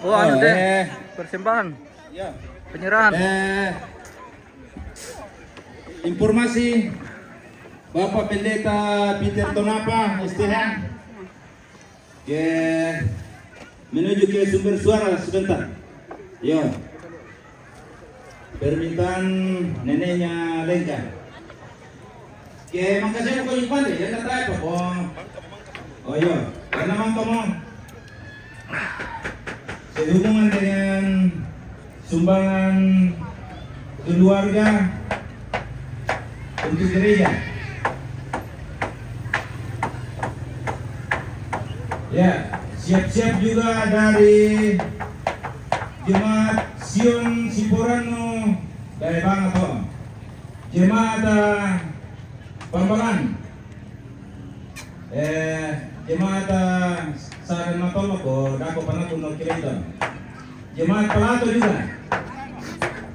Oh, anu deh. Persembahan. Ya. Penyerahan. Informasi Bapak Pendeta Peter Tonapa STH menuju ke sumber suara sebentar. Yo. Permintaan neneknya Lenka. Makasih ko yung pali, yan na tayo pa po. O yun, yan naman ka mo. Sehubungan dengan sumbangan keluarga untuk gereja. Ya, siap-siap juga dari Jemaat Sion Sipurano dari Bangato, Jemaat Pambangan, Jemaat Saran Matoloko, Dako Panakuno Kirito, Jemaat Palato juga.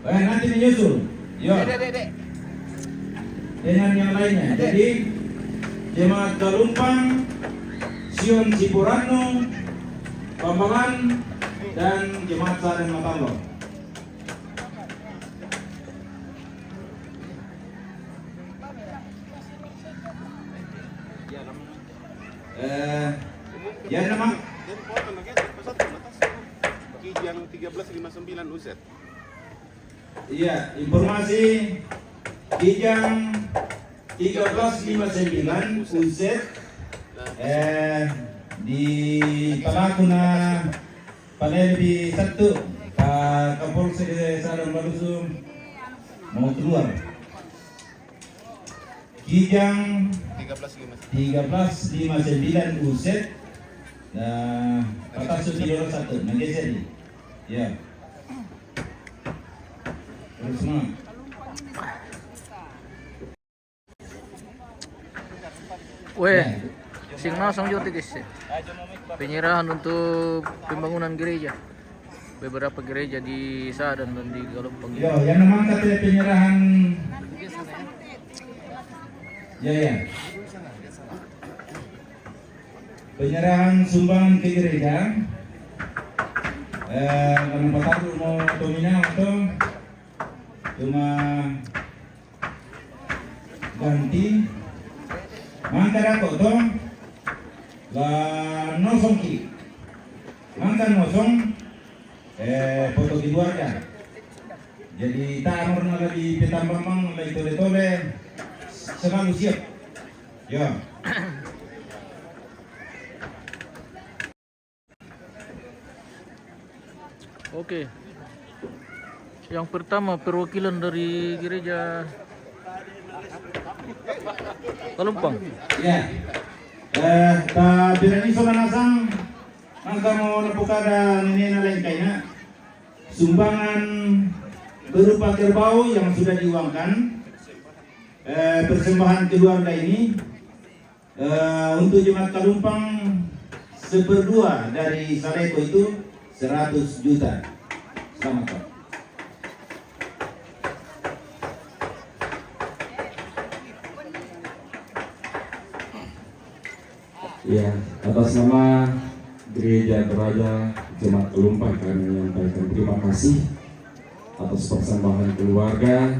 Nanti menyusul. Yo. Dengan yang lainnya. Jadi Jemaat Galumpang, Sion Sipurano, Pambangan, dan Jemaat Saran Matalo. Ya nama Kijang 1359 Uset. Iya, informasi Kijang 1359 Uset di Palakuna Palerbi 1 Pak Kapolsek Saran Malusum mau keluar. Kijang 1359 Uset. Nah, Kata Sutidoro 1 ngegeser nih. Ya. Terus semua. Weh, signal sang juti guys. Penyerahan untuk pembangunan gereja. Beberapa gereja di Sadan dan di Galumpang. Yo, yang namanya katanya penyerahan. Ya. Penyerahan sumbangan ke gereja. Kalau Bapak mau tomina atau cuma ganti mangkara kok dong lah nosong ki mangkar nosong foto di keluarga jadi tanur naga di petambang lagi tole selalu siap ya. Oke. Yang pertama perwakilan dari gereja Galumpang. Ya. Birani solanasang angka mau nepukada nini lain kayaknya sumbangan berupa kerbau yang sudah diuangkan persembahan keluarga ini untuk Jemaat Galumpang 1/2 dari Saleko itu 100 juta. Selamat Pak. Ya, atas nama Gereja Geraja Jemaat Galumpang kami menyampaikan terima kasih atas persembahan keluarga.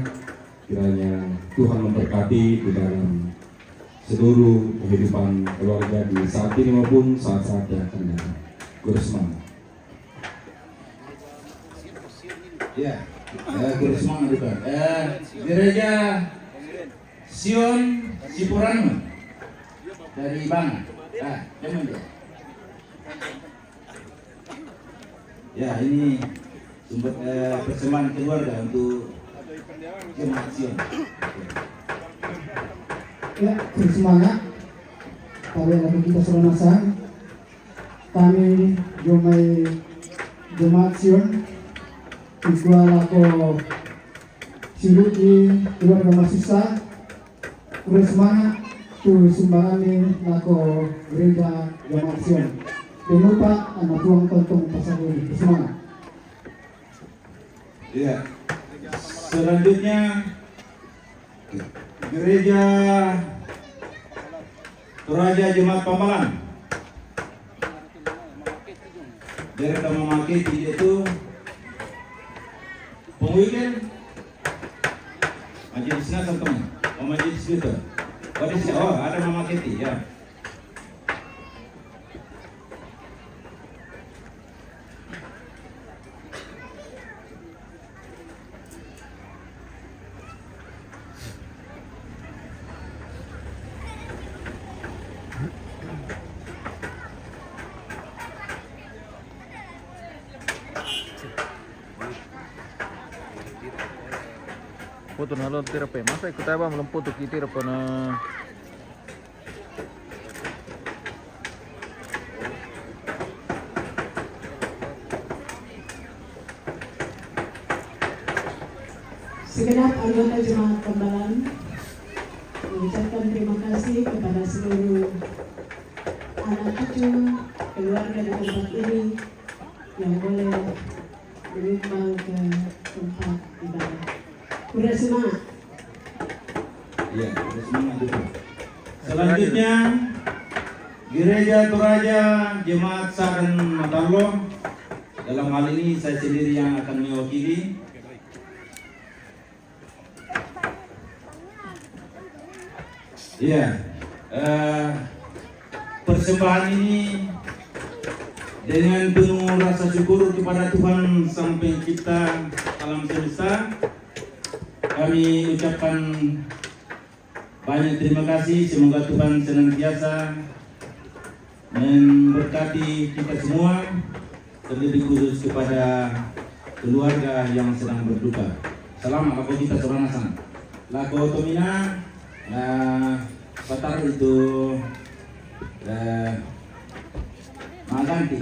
Kiranya Tuhan memberkati di dalam seluruh kehidupan keluarga di saat ini maupun saat-saat yang akan datang. Guru semangat. Ya, guru semangat juga. Gereja Sion Sipurano dari Bang. Jangan dia. Ya, ini sumber persembahan keluarga untuk Jemaat Sion. Ya, semangat. Kalian lagi kita serenasang. Kami Jomai Jemaat Sion. Ikual ako siruki keluarga mahasiswa. Terus semangat. Tu sumbangan ako gereja Jemaat Sion. Jangan lupa anak tuang tontong pasaguri. Semangat. Ya. Selanjutnya Gereja Toraja Jemaat Pambalan. dari Mama Keti itu pengweekend majelis nasab teman, majelis gitu. Oh, ada Mama Keti ya. Foto na lo tira pa. Masa ikut apa belum foto kita tira pa na. Segenap anggota Jemaat Pembalan mengucapkan terima kasih kepada seluruh anak cucu keluarga di tempat ini yang boleh menyumbang ke tempat ibadah. Udah semangat. Iya, udah semangat itu. Selanjutnya Gereja Toraja Jemaat Sadan Matarlo. Dalam hal ini saya sendiri yang akan mewakili. Iya, persembahan ini dengan penuh rasa syukur kepada Tuhan Sang Pencipta alam semesta. Kami ucapkan banyak terima kasih. Semoga Tuhan senantiasa memberkati kita semua, terlebih khusus kepada keluarga yang sedang berduka. Salam apa kita soranasan. Lako Tomina, Patar itu Maganti.